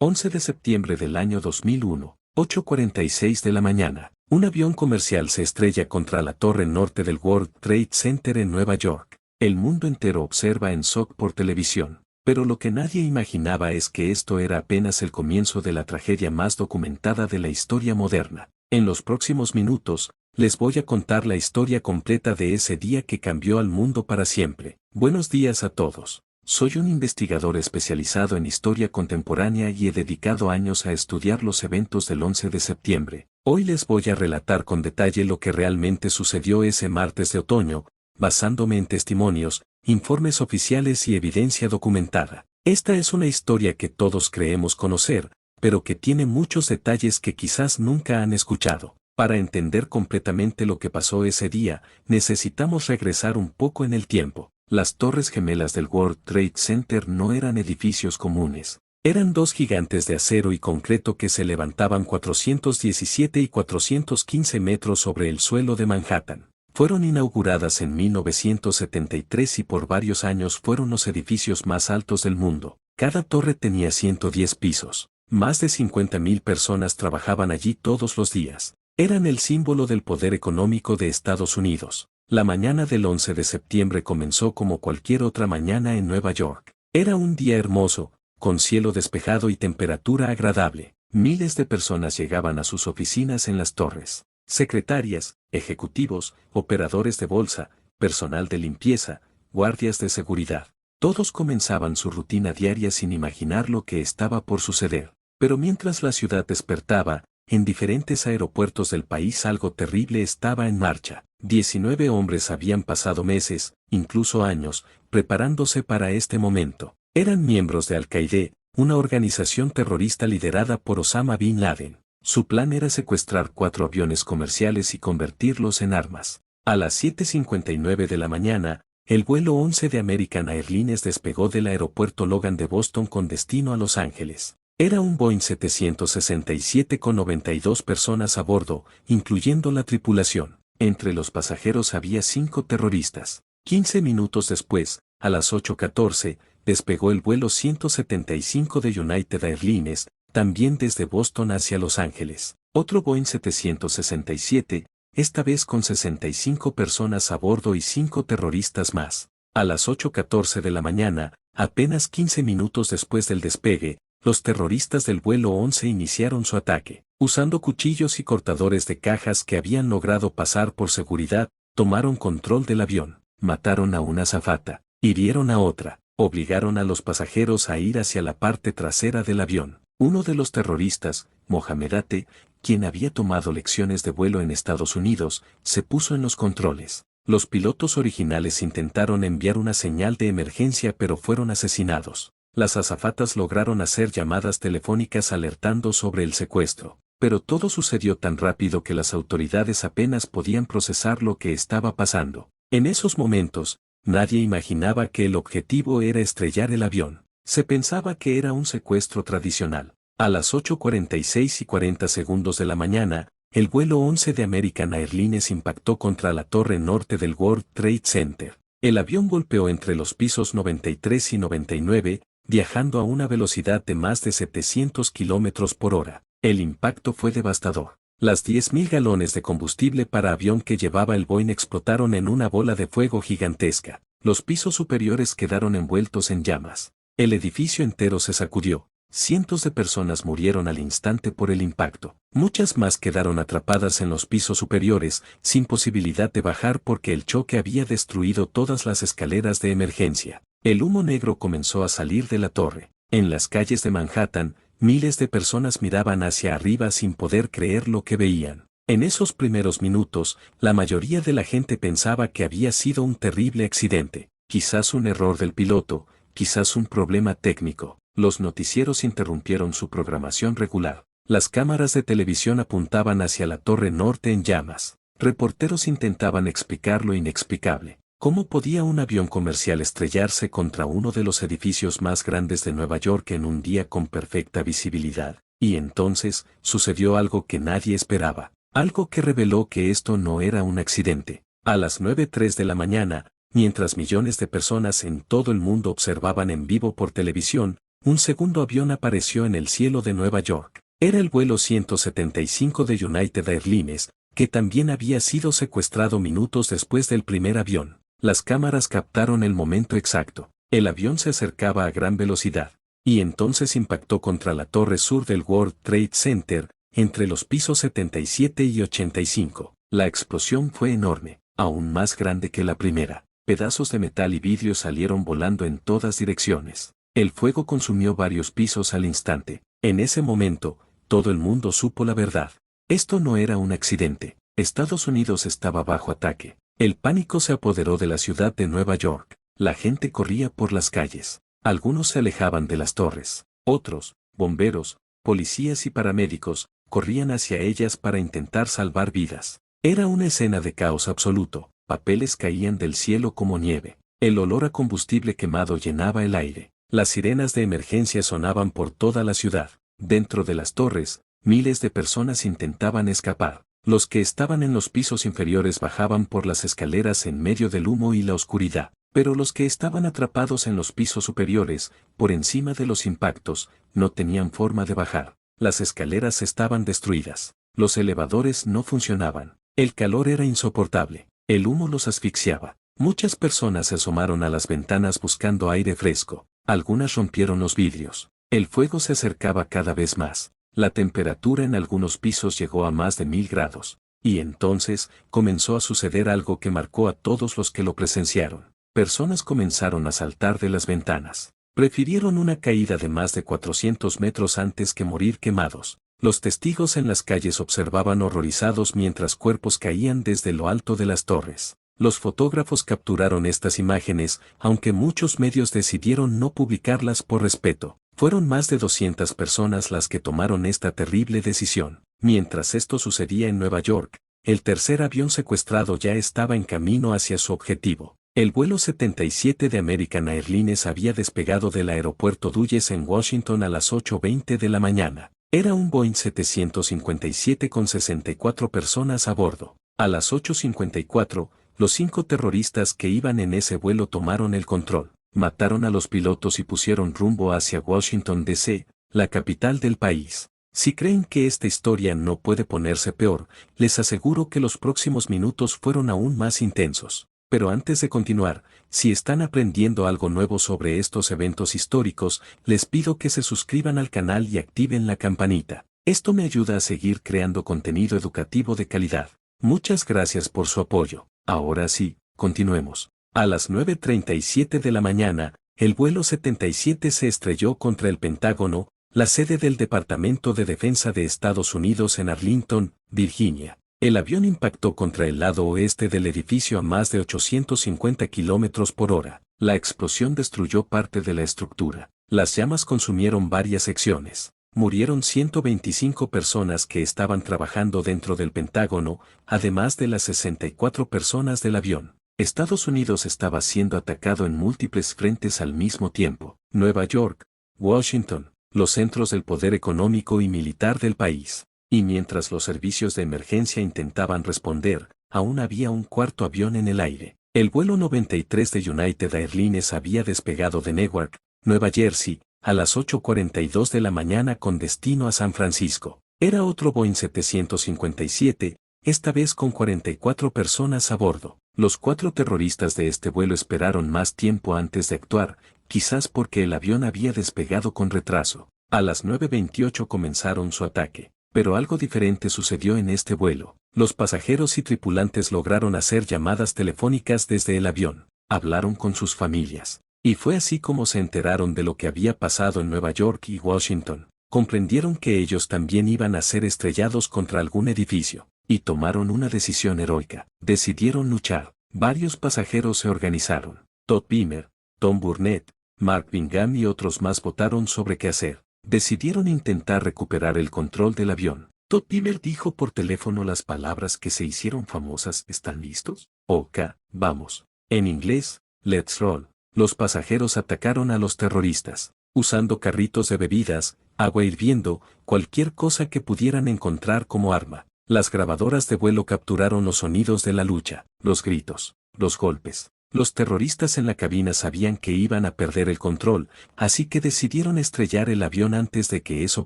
11 de septiembre del año 2001, 8:46 de la mañana. Un avión comercial se estrella contra la torre norte del World Trade Center en Nueva York. El mundo entero observa en shock por televisión. Pero lo que nadie imaginaba es que esto era apenas el comienzo de la tragedia más documentada de la historia moderna. En los próximos minutos, les voy a contar la historia completa de ese día que cambió al mundo para siempre. Buenos días a todos. Soy un investigador especializado en historia contemporánea y he dedicado años a estudiar los eventos del 11 de septiembre. Hoy les voy a relatar con detalle lo que realmente sucedió ese martes de otoño, basándome en testimonios, informes oficiales y evidencia documentada. Esta es una historia que todos creemos conocer, pero que tiene muchos detalles que quizás nunca han escuchado. Para entender completamente lo que pasó ese día, necesitamos regresar un poco en el tiempo. Las torres gemelas del World Trade Center no eran edificios comunes. Eran dos gigantes de acero y concreto que se levantaban 417 y 415 metros sobre el suelo de Manhattan. Fueron inauguradas en 1973 y por varios años fueron los edificios más altos del mundo. Cada torre tenía 110 pisos. Más de 50.000 personas trabajaban allí todos los días. Eran el símbolo del poder económico de Estados Unidos. La mañana del 11 de septiembre comenzó como cualquier otra mañana en Nueva York. Era un día hermoso, con cielo despejado y temperatura agradable. Miles de personas llegaban a sus oficinas en las torres. Secretarias, ejecutivos, operadores de bolsa, personal de limpieza, guardias de seguridad. Todos comenzaban su rutina diaria sin imaginar lo que estaba por suceder. Pero mientras la ciudad despertaba, en diferentes aeropuertos del país algo terrible estaba en marcha. 19 hombres habían pasado meses, incluso años, preparándose para este momento. Eran miembros de Al-Qaeda, una organización terrorista liderada por Osama Bin Laden. Su plan era secuestrar 4 aviones comerciales y convertirlos en armas. A las 7:59 de la mañana, el vuelo 11 de American Airlines despegó del aeropuerto Logan de Boston con destino a Los Ángeles. Era un Boeing 767 con 92 personas a bordo, incluyendo la tripulación. Entre los pasajeros había 5 terroristas. 15 minutos después, a las 8:14, despegó el vuelo 175 de United Airlines, también desde Boston hacia Los Ángeles. Otro Boeing 767, esta vez con 65 personas a bordo y 5 terroristas más. A las 8:14 de la mañana, apenas 15 minutos después del despegue, los terroristas del vuelo 11 iniciaron su ataque. Usando cuchillos y cortadores de cajas que habían logrado pasar por seguridad, tomaron control del avión, mataron a una azafata, hirieron a otra, obligaron a los pasajeros a ir hacia la parte trasera del avión. Uno de los terroristas, Mohamed Atte, quien había tomado lecciones de vuelo en Estados Unidos, se puso en los controles. Los pilotos originales intentaron enviar una señal de emergencia pero fueron asesinados. Las azafatas lograron hacer llamadas telefónicas alertando sobre el secuestro, pero todo sucedió tan rápido que las autoridades apenas podían procesar lo que estaba pasando. En esos momentos, nadie imaginaba que el objetivo era estrellar el avión. Se pensaba que era un secuestro tradicional. A las 8:46 y 40 segundos de la mañana, el vuelo 11 de American Airlines impactó contra la torre norte del World Trade Center. El avión golpeó entre los pisos 93 y 99, viajando a una velocidad de más de 700 kilómetros por hora. El impacto fue devastador. Las 10.000 galones de combustible para avión que llevaba el Boeing explotaron en una bola de fuego gigantesca. Los pisos superiores quedaron envueltos en llamas. El edificio entero se sacudió. Cientos de personas murieron al instante por el impacto. Muchas más quedaron atrapadas en los pisos superiores, sin posibilidad de bajar porque el choque había destruido todas las escaleras de emergencia. El humo negro comenzó a salir de la torre. En las calles de Manhattan, miles de personas miraban hacia arriba sin poder creer lo que veían. En esos primeros minutos, la mayoría de la gente pensaba que había sido un terrible accidente, quizás un error del piloto, quizás un problema técnico. Los noticieros interrumpieron su programación regular. Las cámaras de televisión apuntaban hacia la torre norte en llamas. Reporteros intentaban explicar lo inexplicable. ¿Cómo podía un avión comercial estrellarse contra uno de los edificios más grandes de Nueva York en un día con perfecta visibilidad? Y entonces, sucedió algo que nadie esperaba. Algo que reveló que esto no era un accidente. A las 9:03 de la mañana, mientras millones de personas en todo el mundo observaban en vivo por televisión, un segundo avión apareció en el cielo de Nueva York. Era el vuelo 175 de United Airlines, que también había sido secuestrado minutos después del primer avión. Las cámaras captaron el momento exacto. El avión se acercaba a gran velocidad, y entonces impactó contra la torre sur del World Trade Center, entre los pisos 77 y 85. La explosión fue enorme, aún más grande que la primera. Pedazos de metal y vidrio salieron volando en todas direcciones. El fuego consumió varios pisos al instante. En ese momento, todo el mundo supo la verdad. Esto no era un accidente. Estados Unidos estaba bajo ataque. El pánico se apoderó de la ciudad de Nueva York. La gente corría por las calles. Algunos se alejaban de las torres. Otros, bomberos, policías y paramédicos, corrían hacia ellas para intentar salvar vidas. Era una escena de caos absoluto. Papeles caían del cielo como nieve. El olor a combustible quemado llenaba el aire. Las sirenas de emergencia sonaban por toda la ciudad. Dentro de las torres, miles de personas intentaban escapar. Los que estaban en los pisos inferiores bajaban por las escaleras en medio del humo y la oscuridad. Pero los que estaban atrapados en los pisos superiores, por encima de los impactos, no tenían forma de bajar. Las escaleras estaban destruidas. Los elevadores no funcionaban. El calor era insoportable. El humo los asfixiaba. Muchas personas se asomaron a las ventanas buscando aire fresco. Algunas rompieron los vidrios. El fuego se acercaba cada vez más. La temperatura en algunos pisos llegó a más de 1000 grados. Y entonces, comenzó a suceder algo que marcó a todos los que lo presenciaron. Personas comenzaron a saltar de las ventanas. Prefirieron una caída de más de 400 metros antes que morir quemados. Los testigos en las calles observaban horrorizados mientras cuerpos caían desde lo alto de las torres. Los fotógrafos capturaron estas imágenes, aunque muchos medios decidieron no publicarlas por respeto. Fueron más de 200 personas las que tomaron esta terrible decisión. Mientras esto sucedía en Nueva York, el tercer avión secuestrado ya estaba en camino hacia su objetivo. El vuelo 77 de American Airlines había despegado del aeropuerto Dulles en Washington a las 8:20 de la mañana. Era un Boeing 757 con 64 personas a bordo. A las 8:54, los 5 terroristas que iban en ese vuelo tomaron el control, mataron a los pilotos y pusieron rumbo hacia Washington, D.C., la capital del país. Si creen que esta historia no puede ponerse peor, les aseguro que los próximos minutos fueron aún más intensos. Pero antes de continuar, si están aprendiendo algo nuevo sobre estos eventos históricos, les pido que se suscriban al canal y activen la campanita. Esto me ayuda a seguir creando contenido educativo de calidad. Muchas gracias por su apoyo. Ahora sí, continuemos. A las 9:37 de la mañana, el vuelo 77 se estrelló contra el Pentágono, la sede del Departamento de Defensa de Estados Unidos en Arlington, Virginia. El avión impactó contra el lado oeste del edificio a más de 850 kilómetros por hora. La explosión destruyó parte de la estructura. Las llamas consumieron varias secciones. Murieron 125 personas que estaban trabajando dentro del Pentágono, además de las 64 personas del avión. Estados Unidos estaba siendo atacado en múltiples frentes al mismo tiempo. Nueva York, Washington, los centros del poder económico y militar del país. Y mientras los servicios de emergencia intentaban responder, aún había un cuarto avión en el aire. El vuelo 93 de United Airlines había despegado de Newark, Nueva Jersey, a las 8:42 de la mañana con destino a San Francisco. Era otro Boeing 757, esta vez con 44 personas a bordo. Los 4 terroristas de este vuelo esperaron más tiempo antes de actuar, quizás porque el avión había despegado con retraso. A las 9:28 comenzaron su ataque. Pero algo diferente sucedió en este vuelo. Los pasajeros y tripulantes lograron hacer llamadas telefónicas desde el avión. Hablaron con sus familias. Y fue así como se enteraron de lo que había pasado en Nueva York y Washington. Comprendieron que ellos también iban a ser estrellados contra algún edificio. Y tomaron una decisión heroica. Decidieron luchar. Varios pasajeros se organizaron. Todd Beamer, Tom Burnett, Mark Bingham y otros más votaron sobre qué hacer. Decidieron intentar recuperar el control del avión. Todd Beamer dijo por teléfono las palabras que se hicieron famosas. ¿Están listos? Ok, vamos. En inglés, let's roll. Los pasajeros atacaron a los terroristas, usando carritos de bebidas, agua hirviendo, cualquier cosa que pudieran encontrar como arma. Las grabadoras de vuelo capturaron los sonidos de la lucha, los gritos, los golpes, Los terroristas en la cabina sabían que iban a perder el control, así que decidieron estrellar el avión antes de que eso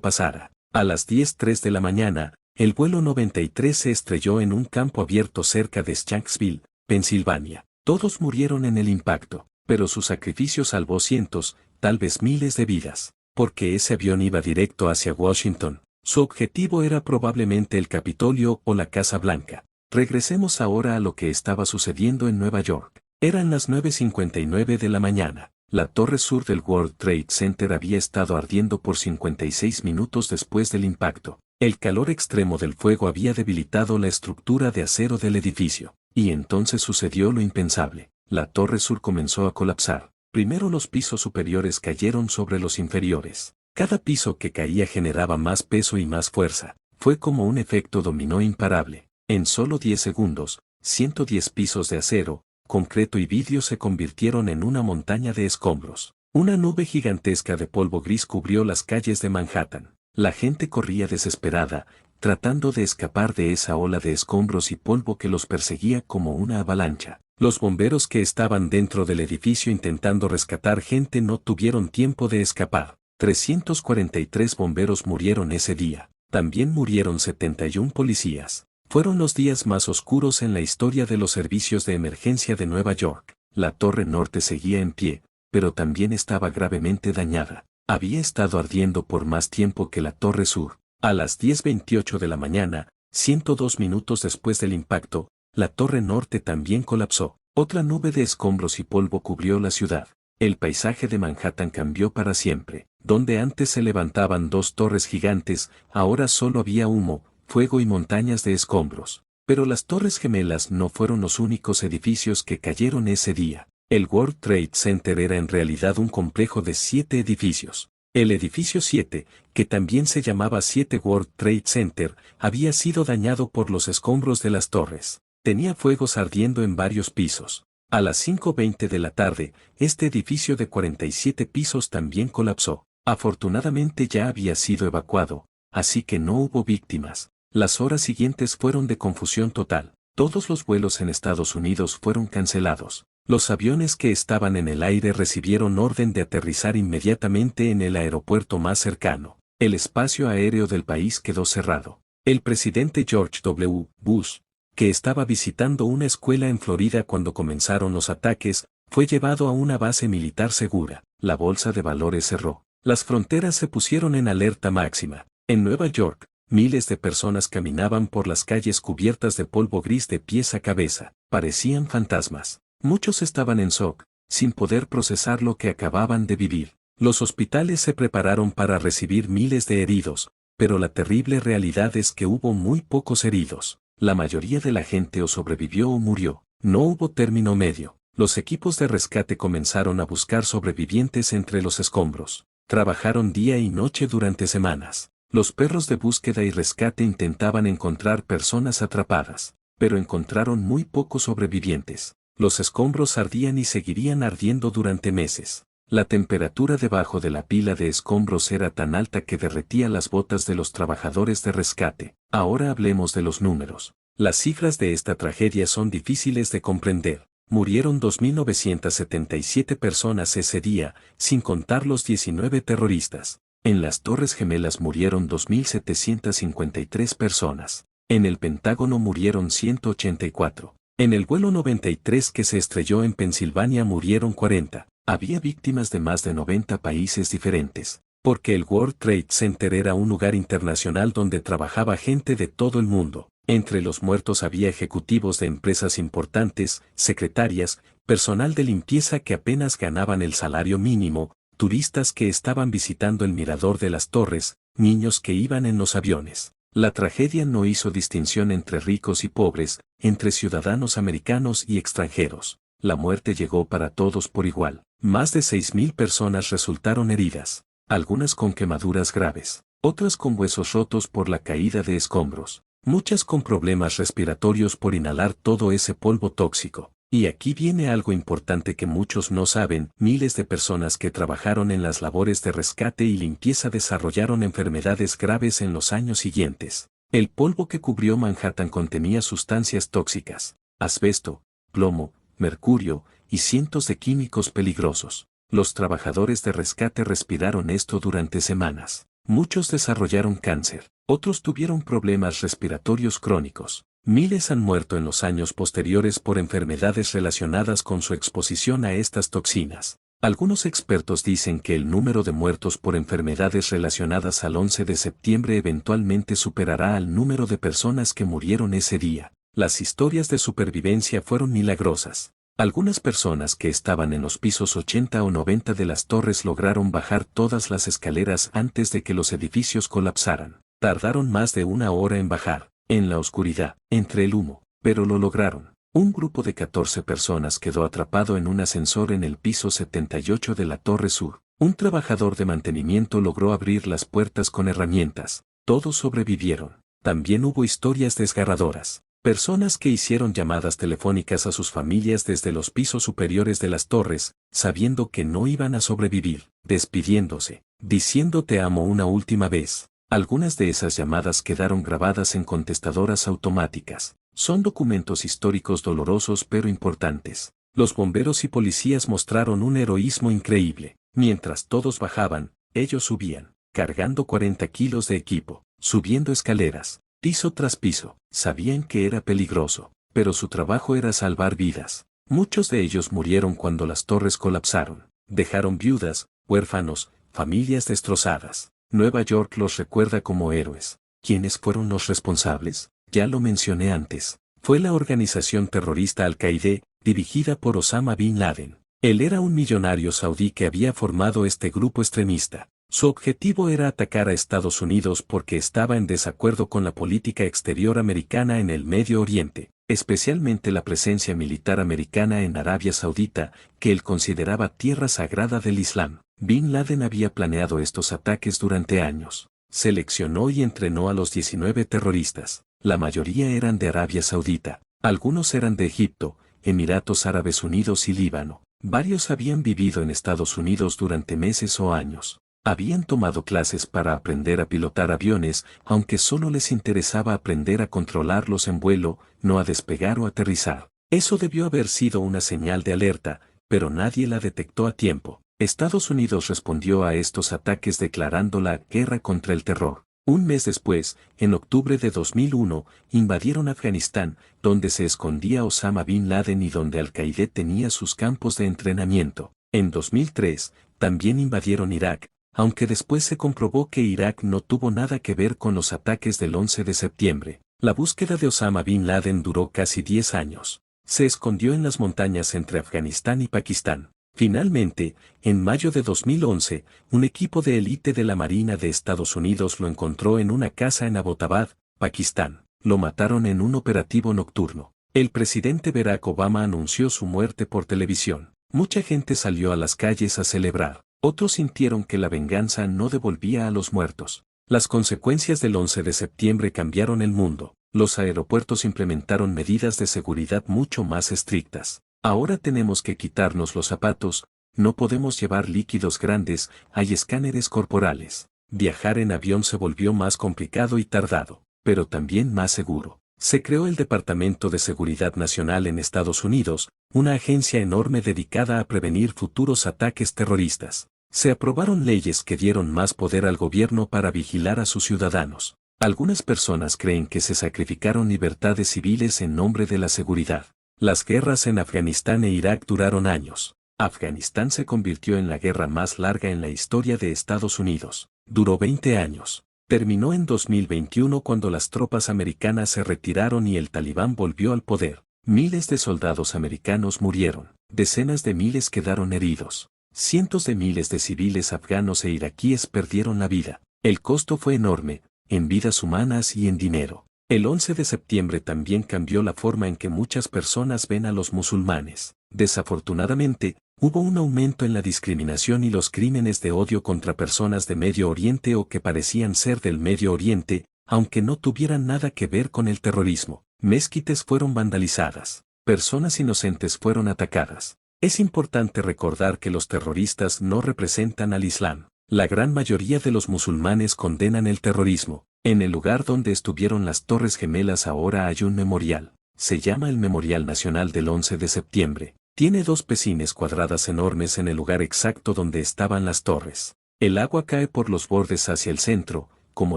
pasara. A las 10:03 de la mañana, el vuelo 93 se estrelló en un campo abierto cerca de Shanksville, Pensilvania. Todos murieron en el impacto, pero su sacrificio salvó cientos, tal vez miles de vidas, porque ese avión iba directo hacia Washington. Su objetivo era probablemente el Capitolio o la Casa Blanca. Regresemos ahora a lo que estaba sucediendo en Nueva York. Eran las 9:59 de la mañana. La torre sur del World Trade Center había estado ardiendo por 56 minutos después del impacto. El calor extremo del fuego había debilitado la estructura de acero del edificio. Y entonces sucedió lo impensable. La torre sur comenzó a colapsar. Primero los pisos superiores cayeron sobre los inferiores. Cada piso que caía generaba más peso y más fuerza. Fue como un efecto dominó imparable. En solo 10 segundos, 110 pisos de acero, concreto y vidrio se convirtieron en una montaña de escombros. Una nube gigantesca de polvo gris cubrió las calles de Manhattan. La gente corría desesperada, tratando de escapar de esa ola de escombros y polvo que los perseguía como una avalancha. Los bomberos que estaban dentro del edificio intentando rescatar gente no tuvieron tiempo de escapar. 343 bomberos murieron ese día. También murieron 71 policías. Fueron los días más oscuros en la historia de los servicios de emergencia de Nueva York. La torre norte seguía en pie, pero también estaba gravemente dañada. Había estado ardiendo por más tiempo que la torre sur. A las 10:28 de la mañana, 102 minutos después del impacto, la torre norte también colapsó. Otra nube de escombros y polvo cubrió la ciudad. El paisaje de Manhattan cambió para siempre. Donde antes se levantaban dos torres gigantes, ahora solo había humo, fuego y montañas de escombros. Pero las Torres Gemelas no fueron los únicos edificios que cayeron ese día. El World Trade Center era en realidad un complejo de 7 edificios. El edificio 7, que también se llamaba 7 World Trade Center, había sido dañado por los escombros de las torres. Tenía fuegos ardiendo en varios pisos. A las 5:20 de la tarde, este edificio de 47 pisos también colapsó. Afortunadamente ya había sido evacuado, así que no hubo víctimas. Las horas siguientes fueron de confusión total. Todos los vuelos en Estados Unidos fueron cancelados. Los aviones que estaban en el aire recibieron orden de aterrizar inmediatamente en el aeropuerto más cercano. El espacio aéreo del país quedó cerrado. El presidente George W. Bush, que estaba visitando una escuela en Florida cuando comenzaron los ataques, fue llevado a una base militar segura. La bolsa de valores cerró. Las fronteras se pusieron en alerta máxima. En Nueva York, miles de personas caminaban por las calles cubiertas de polvo gris de pies a cabeza. Parecían fantasmas. Muchos estaban en shock, sin poder procesar lo que acababan de vivir. Los hospitales se prepararon para recibir miles de heridos, pero la terrible realidad es que hubo muy pocos heridos. La mayoría de la gente o sobrevivió o murió. No hubo término medio. Los equipos de rescate comenzaron a buscar sobrevivientes entre los escombros. Trabajaron día y noche durante semanas. Los perros de búsqueda y rescate intentaban encontrar personas atrapadas, pero encontraron muy pocos sobrevivientes. Los escombros ardían y seguirían ardiendo durante meses. La temperatura debajo de la pila de escombros era tan alta que derretía las botas de los trabajadores de rescate. Ahora hablemos de los números. Las cifras de esta tragedia son difíciles de comprender. Murieron 2.977 personas ese día, sin contar los 19 terroristas. En las Torres Gemelas murieron 2.753 personas. En el Pentágono murieron 184. En el vuelo 93 que se estrelló en Pensilvania murieron 40. Había víctimas de más de 90 países diferentes, porque el World Trade Center era un lugar internacional donde trabajaba gente de todo el mundo. Entre los muertos había ejecutivos de empresas importantes, secretarias, personal de limpieza que apenas ganaban el salario mínimo, turistas que estaban visitando el mirador de las torres, niños que iban en los aviones. La tragedia no hizo distinción entre ricos y pobres, entre ciudadanos americanos y extranjeros. La muerte llegó para todos por igual. Más de 6.000 personas resultaron heridas, algunas con quemaduras graves, otras con huesos rotos por la caída de escombros, muchas con problemas respiratorios por inhalar todo ese polvo tóxico. Y aquí viene algo importante que muchos no saben: miles de personas que trabajaron en las labores de rescate y limpieza desarrollaron enfermedades graves en los años siguientes. El polvo que cubrió Manhattan contenía sustancias tóxicas, asbesto, plomo, mercurio, y cientos de químicos peligrosos. Los trabajadores de rescate respiraron esto durante semanas. Muchos desarrollaron cáncer, otros tuvieron problemas respiratorios crónicos. Miles han muerto en los años posteriores por enfermedades relacionadas con su exposición a estas toxinas. Algunos expertos dicen que el número de muertos por enfermedades relacionadas al 11 de septiembre eventualmente superará al número de personas que murieron ese día. Las historias de supervivencia fueron milagrosas. Algunas personas que estaban en los pisos 80 o 90 de las torres lograron bajar todas las escaleras antes de que los edificios colapsaran. Tardaron más de una hora en bajar, en la oscuridad, entre el humo, pero lo lograron. Un grupo de 14 personas quedó atrapado en un ascensor en el piso 78 de la Torre Sur. Un trabajador de mantenimiento logró abrir las puertas con herramientas. Todos sobrevivieron. También hubo historias desgarradoras. Personas que hicieron llamadas telefónicas a sus familias desde los pisos superiores de las torres, sabiendo que no iban a sobrevivir, despidiéndose, diciendo te amo una última vez. Algunas de esas llamadas quedaron grabadas en contestadoras automáticas. Son documentos históricos dolorosos pero importantes. Los bomberos y policías mostraron un heroísmo increíble. Mientras todos bajaban, ellos subían, cargando 40 kilos de equipo, subiendo escaleras, piso tras piso. Sabían que era peligroso, pero su trabajo era salvar vidas. Muchos de ellos murieron cuando las torres colapsaron. Dejaron viudas, huérfanos, familias destrozadas. Nueva York los recuerda como héroes. ¿Quiénes fueron los responsables? Ya lo mencioné antes. Fue la organización terrorista Al-Qaeda, dirigida por Osama Bin Laden. Él era un millonario saudí que había formado este grupo extremista. Su objetivo era atacar a Estados Unidos porque estaba en desacuerdo con la política exterior americana en el Medio Oriente, especialmente la presencia militar americana en Arabia Saudita, que él consideraba tierra sagrada del Islam. Bin Laden había planeado estos ataques durante años. Seleccionó y entrenó a los 19 terroristas. La mayoría eran de Arabia Saudita. Algunos eran de Egipto, Emiratos Árabes Unidos y Líbano. Varios habían vivido en Estados Unidos durante meses o años. Habían tomado clases para aprender a pilotar aviones, aunque solo les interesaba aprender a controlarlos en vuelo, no a despegar o aterrizar. Eso debió haber sido una señal de alerta, pero nadie la detectó a tiempo. Estados Unidos respondió a estos ataques declarando la guerra contra el terror. Un mes después, en octubre de 2001, invadieron Afganistán, donde se escondía Osama Bin Laden y donde Al-Qaeda tenía sus campos de entrenamiento. En 2003, también invadieron Irak, aunque después se comprobó que Irak no tuvo nada que ver con los ataques del 11 de septiembre. La búsqueda de Osama Bin Laden duró casi 10 años. Se escondió en las montañas entre Afganistán y Pakistán. Finalmente, en mayo de 2011, un equipo de élite de la Marina de Estados Unidos lo encontró en una casa en Abbottabad, Pakistán. Lo mataron en un operativo nocturno. El presidente Barack Obama anunció su muerte por televisión. Mucha gente salió a las calles a celebrar. Otros sintieron que la venganza no devolvía a los muertos. Las consecuencias del 11 de septiembre cambiaron el mundo. Los aeropuertos implementaron medidas de seguridad mucho más estrictas. Ahora tenemos que quitarnos los zapatos, no podemos llevar líquidos grandes, hay escáneres corporales. Viajar en avión se volvió más complicado y tardado, pero también más seguro. Se creó el Departamento de Seguridad Nacional en Estados Unidos, una agencia enorme dedicada a prevenir futuros ataques terroristas. Se aprobaron leyes que dieron más poder al gobierno para vigilar a sus ciudadanos. Algunas personas creen que se sacrificaron libertades civiles en nombre de la seguridad. Las guerras en Afganistán e Irak duraron años. Afganistán se convirtió en la guerra más larga en la historia de Estados Unidos. Duró 20 años. Terminó en 2021 cuando las tropas americanas se retiraron y el Talibán volvió al poder. Miles de soldados americanos murieron. Decenas de miles quedaron heridos. Cientos de miles de civiles afganos e iraquíes perdieron la vida. El costo fue enorme, en vidas humanas y en dinero. El 11 de septiembre también cambió la forma en que muchas personas ven a los musulmanes. Desafortunadamente, hubo un aumento en la discriminación y los crímenes de odio contra personas de Medio Oriente o que parecían ser del Medio Oriente, aunque no tuvieran nada que ver con el terrorismo. Mezquites fueron vandalizadas. Personas inocentes fueron atacadas. Es importante recordar que los terroristas no representan al Islam. La gran mayoría de los musulmanes condenan el terrorismo. En el lugar donde estuvieron las Torres Gemelas ahora hay un memorial. Se llama el Memorial Nacional del 11 de septiembre. Tiene dos piscinas cuadradas enormes en el lugar exacto donde estaban las torres. El agua cae por los bordes hacia el centro, como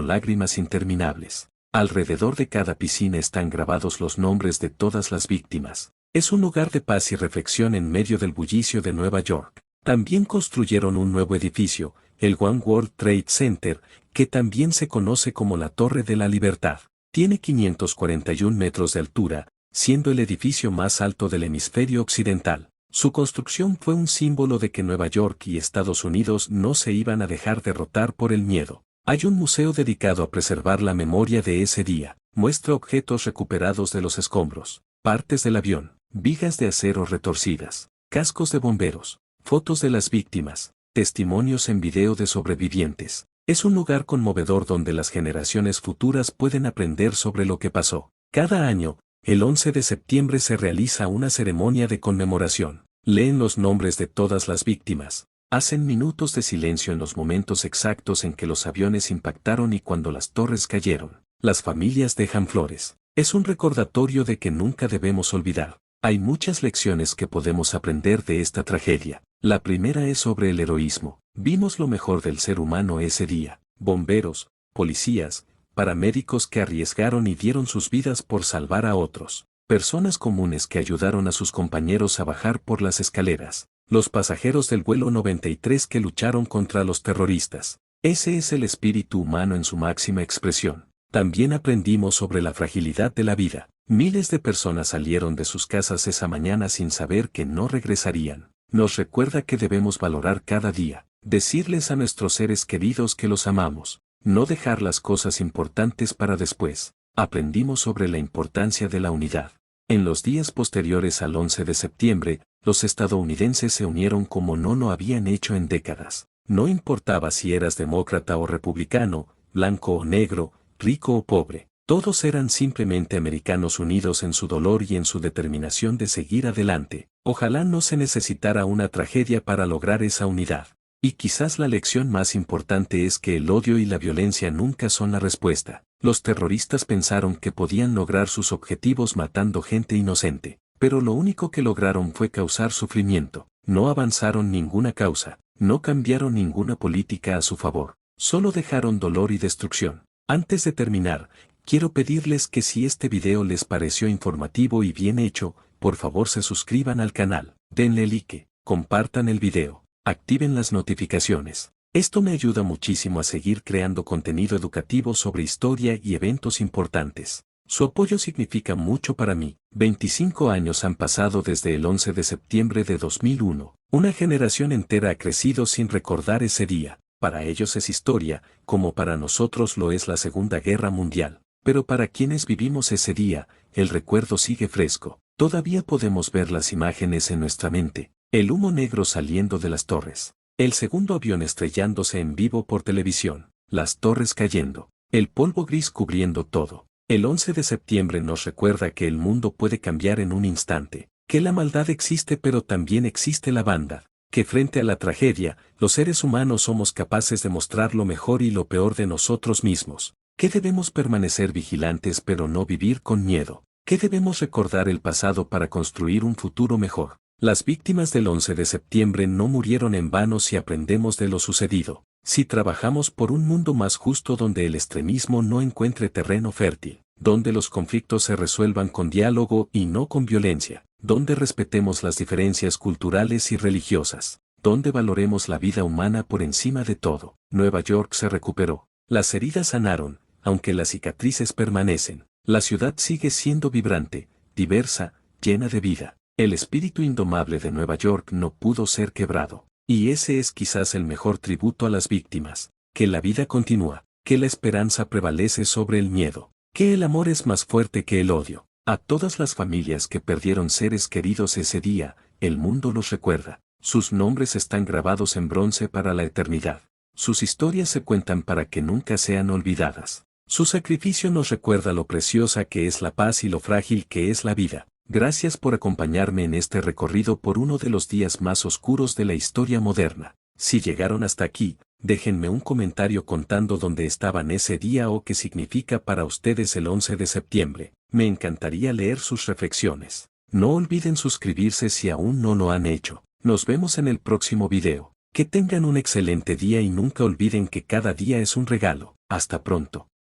lágrimas interminables. Alrededor de cada piscina están grabados los nombres de todas las víctimas. Es un lugar de paz y reflexión en medio del bullicio de Nueva York. También construyeron un nuevo edificio, el One World Trade Center, que también se conoce como la Torre de la Libertad. Tiene 541 metros de altura, siendo el edificio más alto del hemisferio occidental. Su construcción fue un símbolo de que Nueva York y Estados Unidos no se iban a dejar derrotar por el miedo. Hay un museo dedicado a preservar la memoria de ese día. Muestra objetos recuperados de los escombros, partes del avión, vigas de acero retorcidas, cascos de bomberos, fotos de las víctimas, testimonios en video de sobrevivientes. Es un lugar conmovedor donde las generaciones futuras pueden aprender sobre lo que pasó. Cada año, el 11 de septiembre se realiza una ceremonia de conmemoración. Leen los nombres de todas las víctimas. Hacen minutos de silencio en los momentos exactos en que los aviones impactaron y cuando las torres cayeron. Las familias dejan flores. Es un recordatorio de que nunca debemos olvidar. Hay muchas lecciones que podemos aprender de esta tragedia. La primera es sobre el heroísmo. Vimos lo mejor del ser humano ese día. Bomberos, policías, paramédicos que arriesgaron y dieron sus vidas por salvar a otros. Personas comunes que ayudaron a sus compañeros a bajar por las escaleras. Los pasajeros del vuelo 93 que lucharon contra los terroristas. Ese es el espíritu humano en su máxima expresión. También aprendimos sobre la fragilidad de la vida. Miles de personas salieron de sus casas esa mañana sin saber que no regresarían. Nos recuerda que debemos valorar cada día, decirles a nuestros seres queridos que los amamos, no dejar las cosas importantes para después. Aprendimos sobre la importancia de la unidad. En los días posteriores al 11 de septiembre, los estadounidenses se unieron como no lo habían hecho en décadas. No importaba si eras demócrata o republicano, blanco o negro, rico o pobre. Todos eran simplemente americanos unidos en su dolor y en su determinación de seguir adelante. Ojalá no se necesitara una tragedia para lograr esa unidad. Y quizás la lección más importante es que el odio y la violencia nunca son la respuesta. Los terroristas pensaron que podían lograr sus objetivos matando gente inocente, pero lo único que lograron fue causar sufrimiento. No avanzaron ninguna causa, no cambiaron ninguna política a su favor, solo dejaron dolor y destrucción. Antes de terminar, quiero pedirles que si este video les pareció informativo y bien hecho, por favor se suscriban al canal, denle like, compartan el video, activen las notificaciones. Esto me ayuda muchísimo a seguir creando contenido educativo sobre historia y eventos importantes. Su apoyo significa mucho para mí. 25 años han pasado desde el 11 de septiembre de 2001. Una generación entera ha crecido sin recordar ese día. Para ellos es historia, como para nosotros lo es la Segunda Guerra Mundial. Pero para quienes vivimos ese día, el recuerdo sigue fresco. Todavía podemos ver las imágenes en nuestra mente. El humo negro saliendo de las torres. El segundo avión estrellándose en vivo por televisión. Las torres cayendo. El polvo gris cubriendo todo. El 11 de septiembre nos recuerda que el mundo puede cambiar en un instante. Que la maldad existe pero también existe la bondad. Que frente a la tragedia, los seres humanos somos capaces de mostrar lo mejor y lo peor de nosotros mismos. Que debemos permanecer vigilantes pero no vivir con miedo. Que debemos recordar el pasado para construir un futuro mejor. Las víctimas del 11 de septiembre no murieron en vano si aprendemos de lo sucedido. Si trabajamos por un mundo más justo donde el extremismo no encuentre terreno fértil. Donde los conflictos se resuelvan con diálogo y no con violencia. Donde respetemos las diferencias culturales y religiosas. Donde valoremos la vida humana por encima de todo. Nueva York se recuperó. Las heridas sanaron, aunque las cicatrices permanecen. La ciudad sigue siendo vibrante, diversa, llena de vida. El espíritu indomable de Nueva York no pudo ser quebrado. Y ese es quizás el mejor tributo a las víctimas. Que la vida continúa, que la esperanza prevalece sobre el miedo, que el amor es más fuerte que el odio. A todas las familias que perdieron seres queridos ese día, el mundo los recuerda. Sus nombres están grabados en bronce para la eternidad. Sus historias se cuentan para que nunca sean olvidadas. Su sacrificio nos recuerda lo preciosa que es la paz y lo frágil que es la vida. Gracias por acompañarme en este recorrido por uno de los días más oscuros de la historia moderna. Si llegaron hasta aquí, déjenme un comentario contando dónde estaban ese día o qué significa para ustedes el 11 de septiembre. Me encantaría leer sus reflexiones. No olviden suscribirse si aún no lo han hecho. Nos vemos en el próximo video. Que tengan un excelente día y nunca olviden que cada día es un regalo. Hasta pronto.